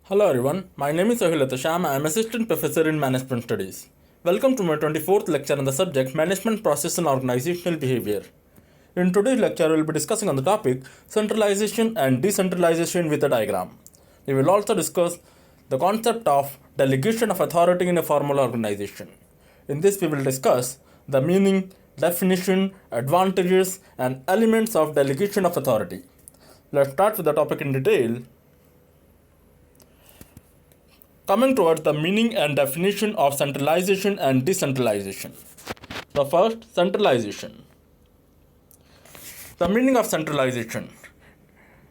Hello everyone, my name is Sahil Sham. I am Assistant Professor in Management Studies. Welcome to my 24th lecture on the subject Management Process and Organizational Behavior. In today's lecture, we will be discussing on the topic Centralization and Decentralization with a diagram. We will also discuss the concept of delegation of authority in a formal organization. In this, we will discuss the meaning, definition, advantages, and elements of delegation of authority. Let's start with the topic in detail. Coming towards the meaning and definition of centralization and decentralization. The first, centralization. The meaning of centralization.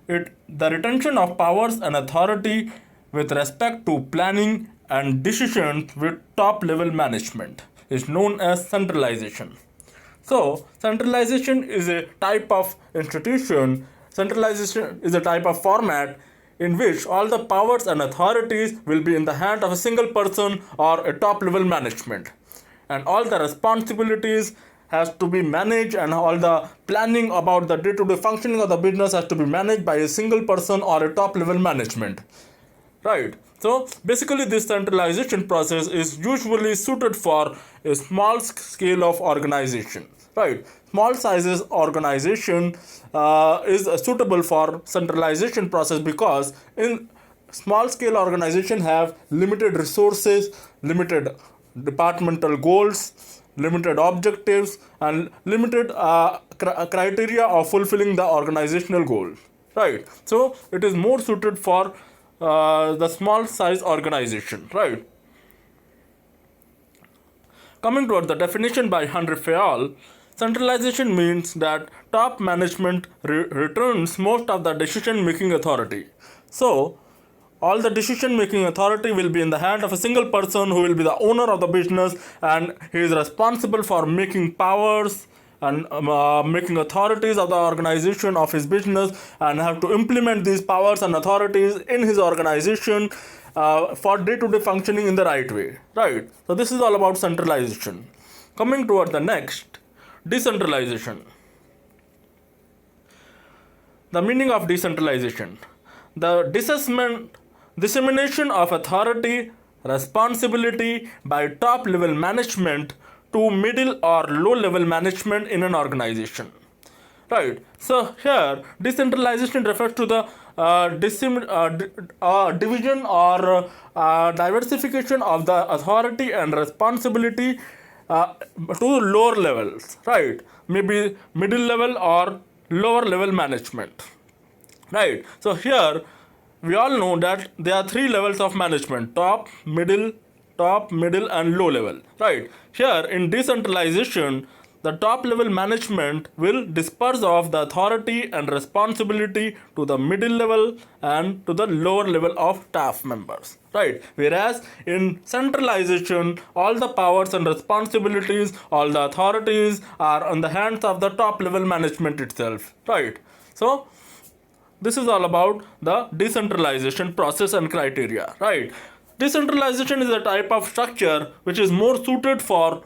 The retention of powers and authority with respect to planning and decisions with top level management is known as centralization. So, centralization is a type of institution, centralization is a type of format in which all the powers and authorities will be in the hand of a single person or a top level management, and all the responsibilities has to be managed and all the planning about the day-to-day functioning of the business has to be managed by a single person or a top level management, right? So basically this centralization process is usually suited for a small scale of organization, right? Small sizes organization is suitable for centralization process because in small scale organization have limited resources, limited departmental goals, limited objectives, and limited criteria of fulfilling the organizational goal, right? So it is more suited for the small size organization, right? Coming toward the definition by Henry Fayol, centralization means that top management returns most of the decision making authority. So, all the decision making authority will be in the hand of a single person who will be the owner of the business, and he is responsible for making powers and making authorities of the organization of his business and have to implement these powers and authorities in his organization for day-to-day functioning in the right way, right? So this is all about centralization. Coming toward the next, decentralization. The meaning of decentralization. The dissemination of authority, responsibility by top level management to middle or low level management in an organization, right? So here decentralization refers to the division or diversification of the authority and responsibility to lower levels, right? Maybe middle level or lower level management, right? So here we all know that there are three levels of management: top, middle, and low level, right? Here in decentralization, the top level management will disperse of the authority and responsibility to the middle level and to the lower level of staff members, right? Whereas in centralization, all the powers and responsibilities, all the authorities are on the hands of the top level management itself, right? So this is all about the decentralization process and criteria, right? Decentralization is a type of structure which is more suited for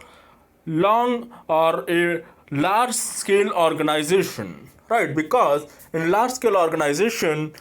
long or a large scale organization, right? Because in large scale organization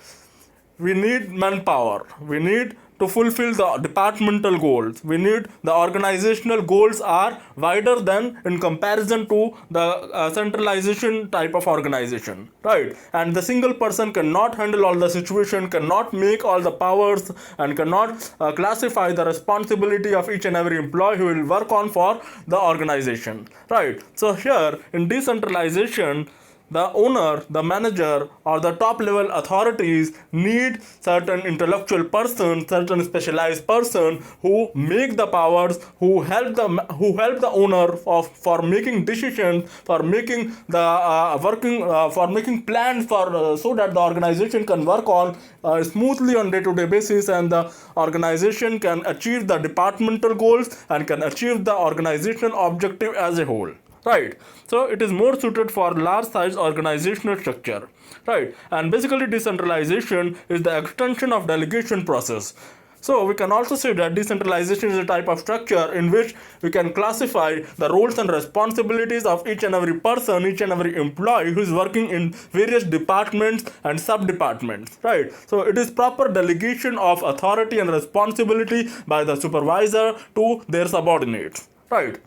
we need manpower, we need to fulfill the departmental goals, we need the organizational goals are wider than in comparison to the centralization type of organization, right? And the single person cannot handle all the situation, cannot make all the powers, and cannot classify the responsibility of each and every employee who will work on for the organization, right? So here in decentralization, the owner, the manager, or the top level authorities need certain intellectual person, certain specialized person who make the powers, who help the owner for making decisions, for making the for making plans for so that the organization can work on smoothly on day-to-day basis, and the organization can achieve the departmental goals and can achieve the organizational objective as a whole, right? So it is more suited for large size organizational structure, right? And basically decentralization is the extension of delegation process. So we can also say that decentralization is a type of structure in which we can classify the roles and responsibilities of each and every person, each and every employee who is working in various departments and sub-departments, right? So it is proper delegation of authority and responsibility by the supervisor to their subordinates, right?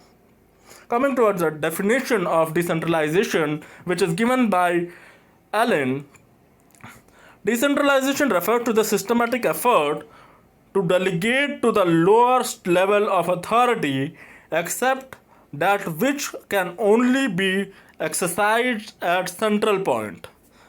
Coming towards the definition of decentralization, which is given by Allen, decentralization refers to the systematic effort to delegate to the lowest level of authority, except that which can only be exercised at central point.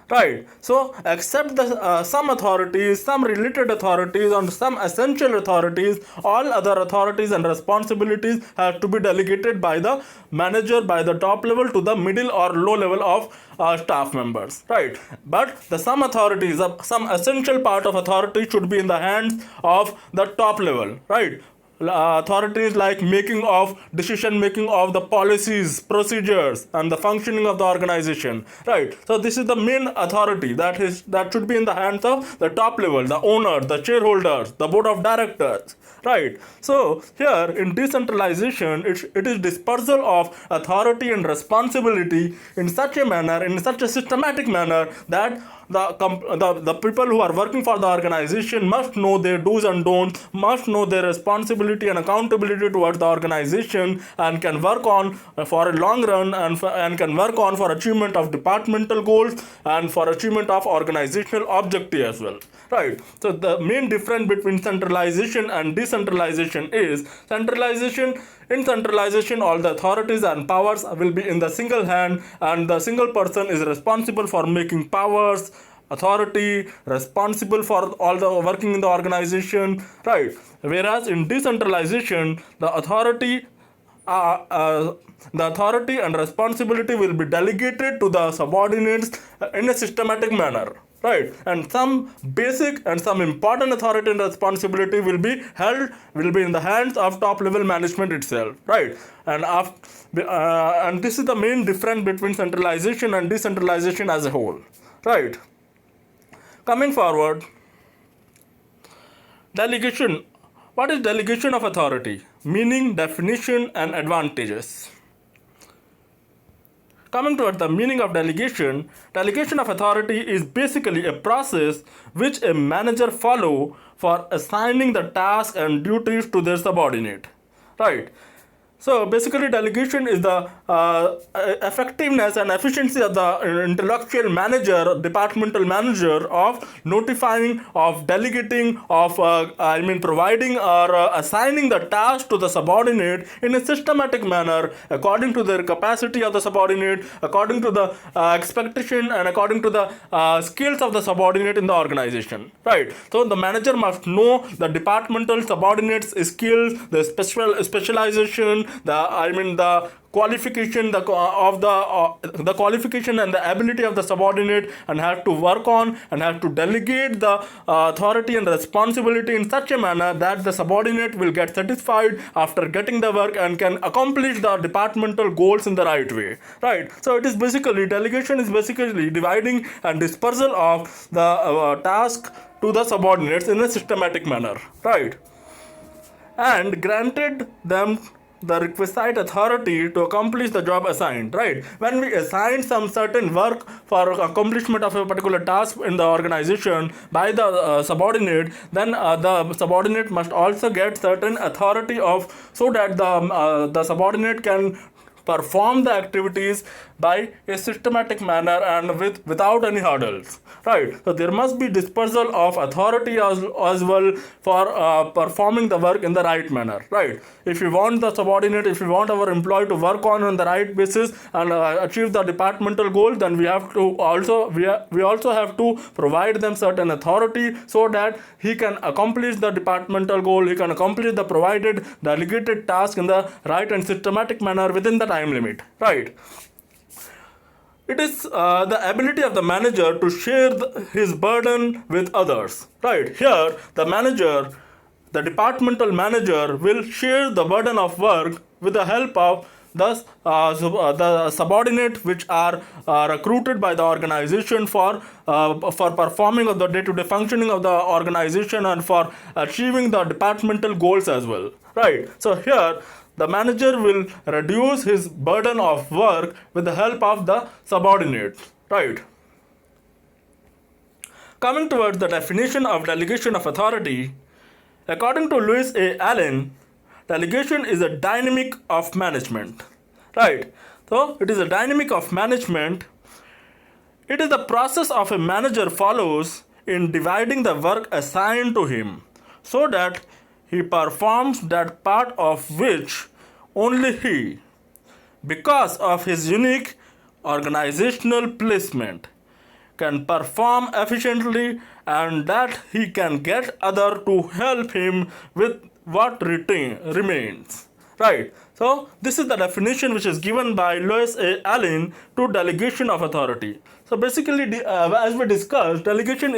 Right. So, except the some authorities, some related authorities, and some essential authorities, all other authorities and responsibilities have to be delegated by the manager, by the top level to the middle or low level of staff members. Right. But the some authorities, some essential part of authority should be in the hands of the top level. Right. Authorities like decision making of the policies, procedures, and the functioning of the organization, right? So this is the main authority that should be in the hands of the top level, the owner, the shareholders, the board of directors, right? So here in decentralization, it is dispersal of authority and responsibility in such a manner, in such a systematic manner, that the people who are working for the organization must know their do's and don'ts, must know their responsibility and accountability towards the organization, and can work on for a long run, and can work on for achievement of departmental goals and for achievement of organizational objective as well, right? So the main difference between centralization and decentralization is in centralization, all the authorities and powers will be in the single hand, and the single person is responsible for making powers, authority, responsible for all the working in the organization, right? Whereas in decentralization, the authority and responsibility will be delegated to the subordinates in a systematic manner, right? And some basic and some important authority and responsibility will be in the hands of top level management itself, right? And this is the main difference between centralization and decentralization as a whole, right? Coming forward, delegation. What is delegation of authority? Meaning, definition, and advantages. Coming toward the meaning of delegation, delegation of authority is basically a process which a manager follow for assigning the tasks and duties to their subordinate, right? So basically, delegation is the effectiveness and efficiency of the intellectual manager, departmental manager, of notifying, of delegating, of providing or assigning the task to the subordinate in a systematic manner according to their capacity of the subordinate, according to the expectation, and according to the skills of the subordinate in the organization, right? So the manager must know the departmental subordinates' skills, the specialization, the qualification the qualification and the ability of the subordinate, and have to work on and have to delegate the authority and responsibility in such a manner that the subordinate will get satisfied after getting the work and can accomplish the departmental goals in the right way, right? So it is basically, delegation is basically dividing and dispersal of the task to the subordinates in a systematic manner, right? And granted them the requisite authority to accomplish the job assigned, right? When we assign some certain work for accomplishment of a particular task in the organization by the subordinate, then the subordinate must also get certain authority so that the subordinate can perform the activities by a systematic manner and without any hurdles, right? So there must be dispersal of authority as well for performing the work in the right manner, right? If we want our employee to work on the right basis and achieve the departmental goal, then we also have to provide them certain authority so that he can accomplish the departmental goal, he can accomplish the provided delegated task in the right and systematic manner within the time limit, right? It is the ability of the manager to share his burden with others, right? Here, the departmental manager will share the burden of work with the help of the subordinate which are recruited by the organization for performing of the day-to-day functioning of the organization and for achieving the departmental goals as well, right? So here the manager will reduce his burden of work with the help of the subordinates, right? Coming towards the definition of delegation of authority, according to Louis A. Allen, delegation is a dynamic of management. Right? So, it is a dynamic of management. It is the process of a manager follows in dividing the work assigned to him so that he performs that part of which only he, because of his unique organizational placement, can perform efficiently and that he can get other to help him with what remains, right? So this is the definition which is given by Louis A. Allen to delegation of authority. So basically, as we discussed, delegation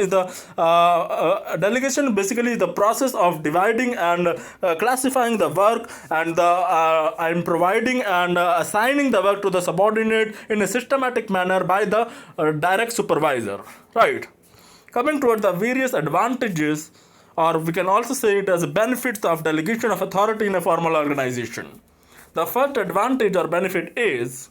basically is the process of dividing and classifying the work and and providing and assigning the work to the subordinate in a systematic manner by the direct supervisor, right? Coming towards the various advantages, or we can also say it as benefits of delegation of authority in a formal organization. The first advantage or benefit is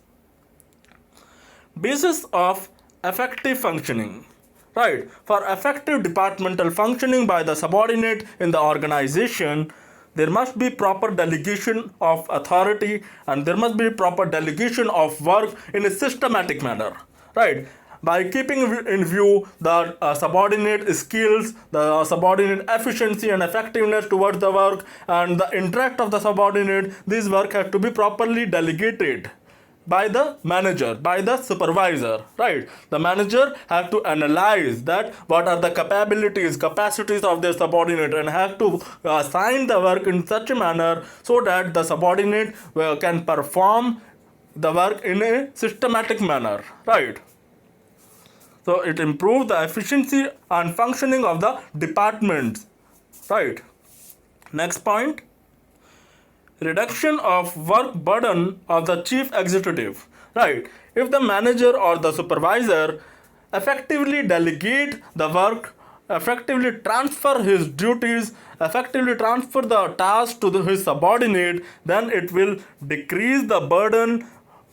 basis of effective functioning, right? For effective departmental functioning by the subordinate in the organization, there must be proper delegation of authority and there must be proper delegation of work in a systematic manner, right? By keeping in view the subordinate skills, the subordinate efficiency and effectiveness towards the work and the intellect of the subordinate, this work has to be properly delegated by the manager, by the supervisor, right? The manager has to analyze that what are the capacities of their subordinate and have to assign the work in such a manner so that the subordinate can perform the work in a systematic manner, right? So it improves the efficiency and functioning of the departments, right? Next point, reduction of work burden of the chief executive, right? If the manager or the supervisor effectively delegate the work, effectively transfer his duties, effectively transfer the task to his subordinate, then it will decrease the burden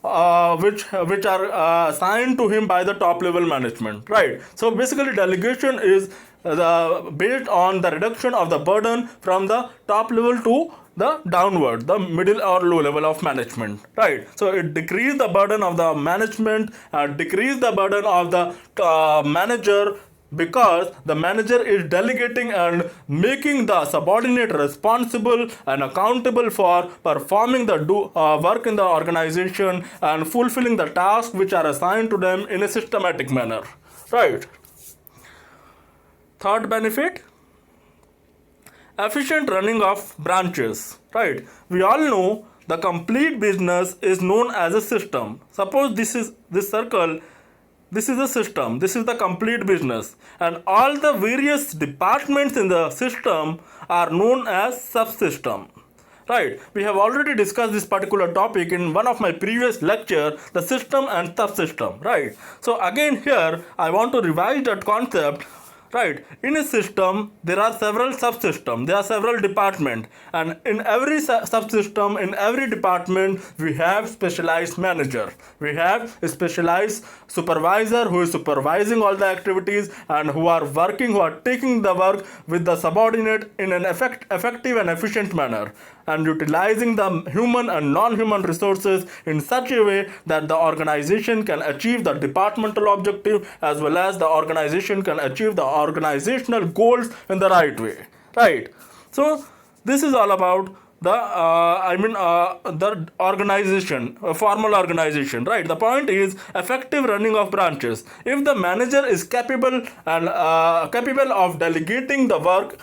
which are assigned to him by the top level management, right? So basically delegation is based on the reduction of the burden from the top level to the downward, the middle or low level of management, right? So it decrease the burden of the management, decrease the burden of the manager, because the manager is delegating and making the subordinate responsible and accountable for performing the work in the organization and fulfilling the tasks which are assigned to them in a systematic manner, right? Third benefit, efficient running of branches, right? We all know the complete business is known as a system. Suppose this circle, this is a system, this is the complete business, and all the various departments in the system are known as subsystem, right? We have already discussed this particular topic in one of my previous lecture, the system and subsystem, right? So again here I want to revise that concept. Right, in a system there are several subsystems, there are several departments, and in every subsystem, in every department we have specialized manager, we have a specialized supervisor who is supervising all the activities and who are taking the work with the subordinate in an effective and efficient manner, and utilizing the human and non-human resources in such a way that the organization can achieve the departmental objective as well as the organization can achieve the organizational goals in the right way, right? So this is all about the the organization, formal organization, right? The point is effective running of branches. If the manager is capable and capable of delegating the work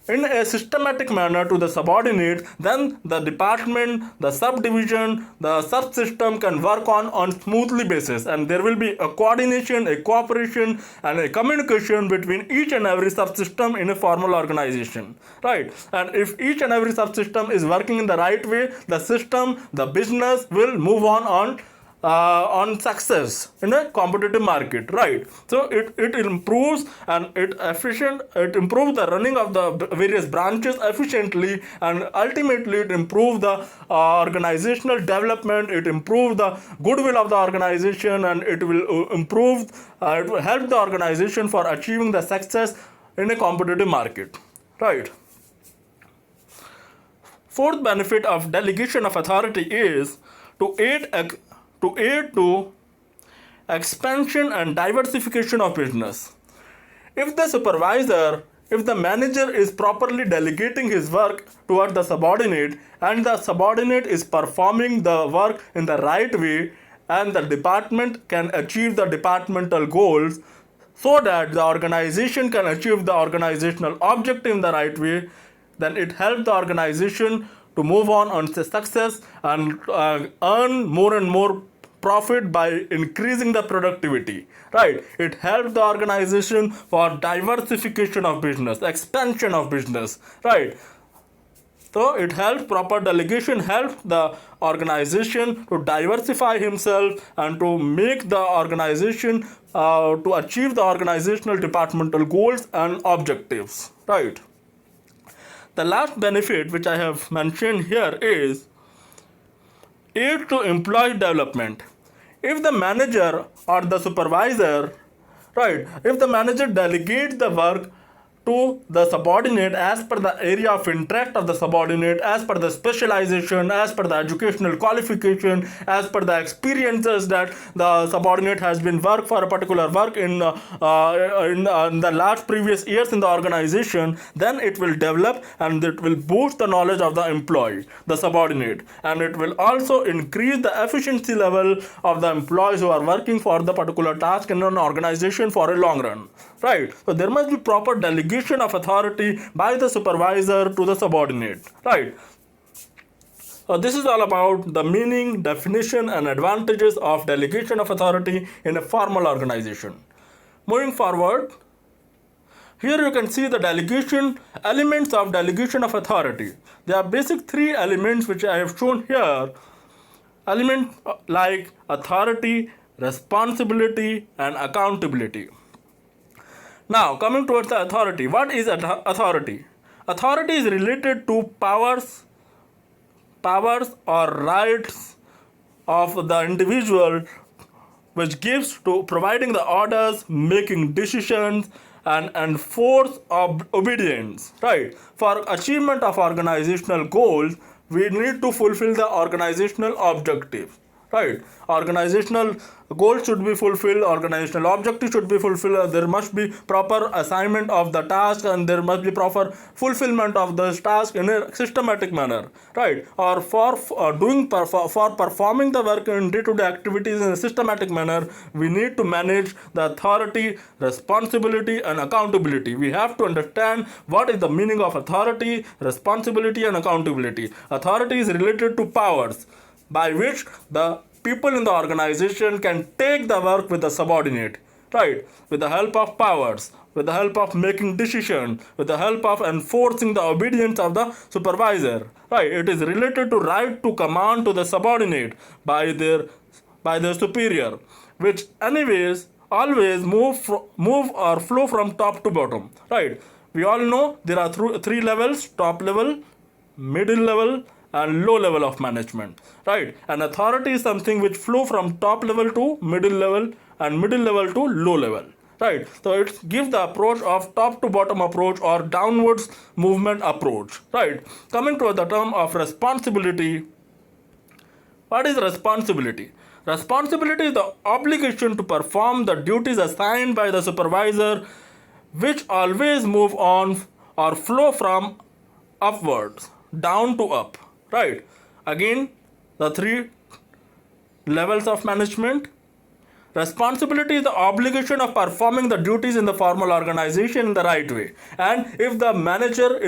in a systematic manner to the subordinates, then the department, the subdivision, the subsystem can work on smoothly basis, and there will be a coordination, a cooperation, and a communication between each and every subsystem in a formal organization, right? And if each and every subsystem is working in the right way, the system, the business will move on success in a competitive market, right? So it improves and it improves the running of the various branches efficiently, and ultimately it improves the organizational development, it improves the goodwill of the organization, and it will it will help the organization for achieving the success in a competitive market, right? Fourth benefit of delegation of authority is to aid to expansion and diversification of business. If the manager is properly delegating his work toward the subordinate, and the subordinate is performing the work in the right way, and the department can achieve the departmental goals, so that the organization can achieve the organizational objective in the right way, then it helps the organization to move on to success and earn more and more profit by increasing the productivity, right? It helps the organization for diversification of business, expansion of business, right? So it helps, proper delegation helps the organization to diversify himself and to make the organization to achieve the organizational departmental goals and objectives, right? The last benefit which I have mentioned here is aid to employee development. If the manager or the supervisor, right, if the manager delegates the work to the subordinate as per the area of interest of the subordinate, as per the specialization, as per the educational qualification, as per the experiences that the subordinate has been worked for a particular work in the last previous years in the organization, then it will develop and it will boost the knowledge of the employee, the subordinate, and it will also increase the efficiency level of the employees who are working for the particular task in an organization for a long run, right? So there must be proper delegation of authority by the supervisor to the subordinate, right? So this is all about the meaning, definition, and advantages of delegation of authority in a formal organization. Moving forward, here you can see the delegation elements of delegation of authority. There are basic three elements which I have shown here. Element like authority, responsibility, and accountability. Now, coming towards the authority. What is authority? Authority is related to powers or rights of the individual, which gives to providing the orders, making decisions, and enforce obedience, right? For achievement of organizational goals, we need to fulfill the organizational objectives, right? Organizational goals should be fulfilled, organizational objectives should be fulfilled, there must be proper assignment of the task, and there must be proper fulfillment of the task in a systematic manner, right? Or for performing the work in day-to-day activities in a systematic manner, we need to manage the authority, responsibility, and accountability. We have to understand what is the meaning of authority, responsibility, and accountability. Authority is related to powers by which the people in the organization can take the work with the subordinate, right? With the help of powers, with the help of making decisions, with the help of enforcing the obedience of the supervisor, right? It is related to right to command to the subordinate by their superior, which anyways always move or flow from top to bottom, right? We all know there are three levels: top level, middle level, and low level of management, right? And authority is something which flow from top level to middle level, and middle level to low level, right? So it gives the approach of top to bottom approach or downwards movement approach, right? Coming to the term of responsibility. What is responsibility? Responsibility is the obligation to perform the duties assigned by the supervisor, which always move on or flow from upwards, down to up, right? Again, the three levels of management: Responsibility is the obligation of performing the duties in the formal organization in the right way. And if the manager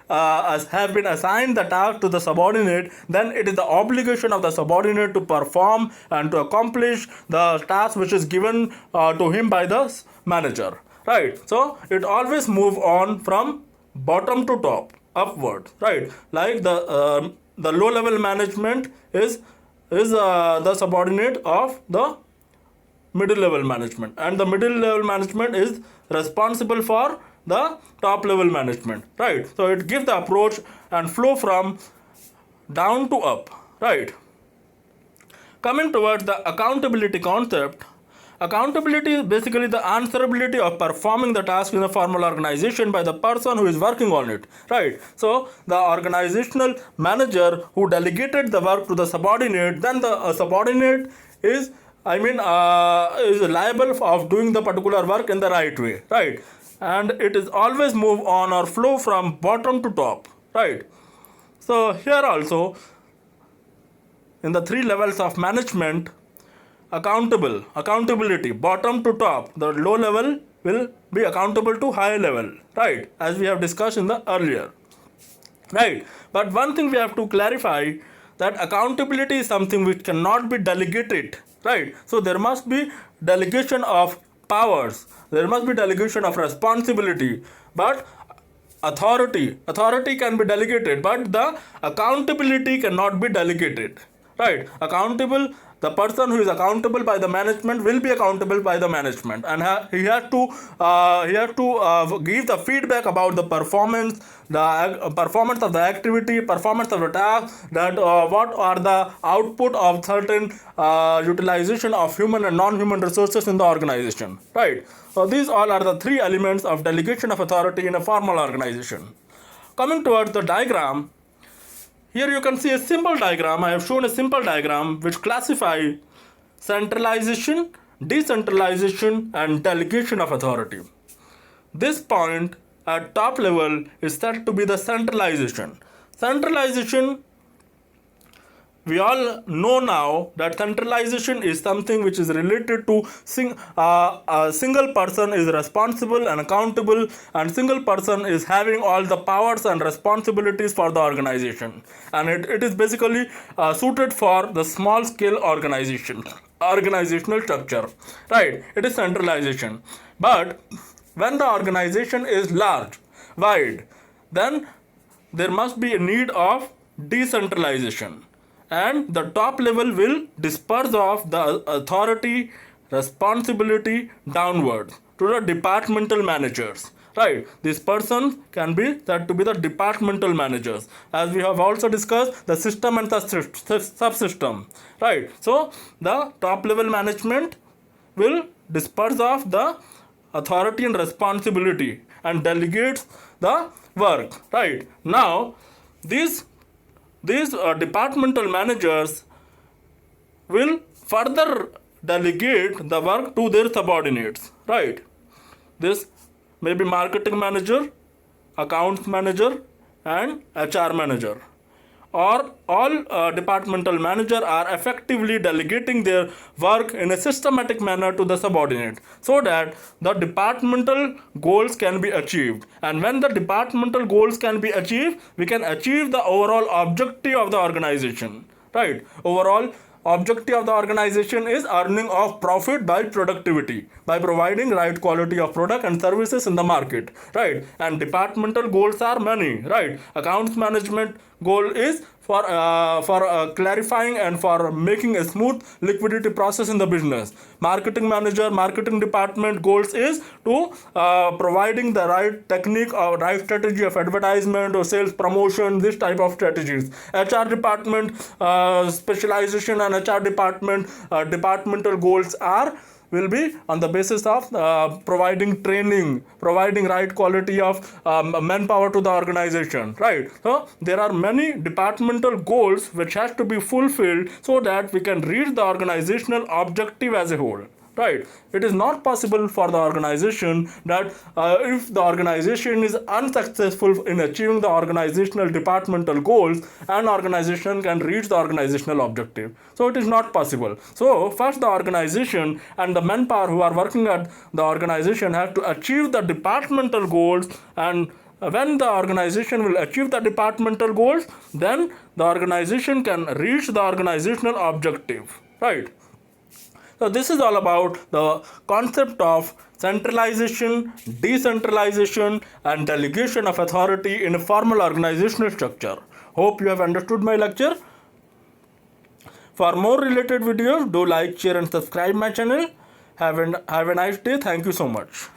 have been assigned the task to the subordinate, then it is the obligation of the subordinate to perform and to accomplish the task which is given to him by the manager. Right? So it always move on from bottom to top, upward. Right? Like the low level management is the subordinate of the middle level management, and the middle level management is responsible for the top level management, right? So it gives the approach and flow from down to up, right? Coming towards the accountability concept, accountability is basically the answerability of performing the task in a formal organization by the person who is working on it, right? So the organizational manager who delegated the work to the subordinate, then the subordinate is is liable of doing the particular work in the right way, right? And it is always move on or flow from bottom to top, right? So here also, in the three levels of management, accountability, bottom to top, the low level will be accountable to high level, right? As we have discussed in the earlier, right? But one thing we have to clarify, that accountability is something which cannot be delegated, right? So there must be delegation of powers, there must be delegation of responsibility, but authority can be delegated, but the accountability cannot be delegated, right? The person who is accountable by the management will be accountable by the management, and he has to give the feedback about the performance, performance of the activity, performance of the task, that what are the output of certain utilization of human and non-human resources in the organization, right? So these all are the three elements of delegation of authority in a formal organization. Coming towards the diagram, here you can see a simple diagram. I have shown a simple diagram which classify centralization, decentralization, and delegation of authority. This point at top level is said to be the centralization. Centralization, we all know now that centralization is something which is related to a single person is responsible and accountable, and single person is having all the powers and responsibilities for the organization, and it is basically suited for the small scale organizational structure, right? It is centralization. But when the organization is large, wide, then there must be a need of decentralization, and the top level will disperse of the authority, responsibility downwards to the departmental managers, right? This person can be said to be the departmental managers, as we have also discussed the system and the subsystem, right? So the top level management will disperse of the authority and responsibility and delegates the work, right? Now these departmental managers will further delegate the work to their subordinates, right? This may be marketing manager, accounts manager, and HR manager, or all departmental manager are effectively delegating their work in a systematic manner to the subordinate, so that the departmental goals can be achieved. And when the departmental goals can be achieved, we can achieve the overall objective of the organization, right? Overall objective of the organization is earning of profit by productivity, by providing right quality of product and services in the market, right? And departmental goals are many, right? Accounts management goal is for clarifying and for making a smooth liquidity process in the business. Marketing department goals is to providing the right technique or right strategy of advertisement or sales promotion, this type of strategies. HR department specialization and HR department departmental goals will be on the basis of providing training, providing right quality of manpower to the organization, right? So there are many departmental goals which has to be fulfilled so that we can reach the organizational objective as a whole, right? It is not possible for the organization that if the organization is unsuccessful in achieving the organizational departmental goals, an organization can reach the organizational objective. So it is not possible. So first the organization and the manpower who are working at the organization have to achieve the departmental goals, and when the organization will achieve the departmental goals, then the organization can reach the organizational objective, right? So this is all about the concept of centralization, decentralization, and delegation of authority in a formal organizational structure. Hope you have understood my lecture. For more related videos, do like, share, and subscribe my channel. Have a nice day. Thank you so much.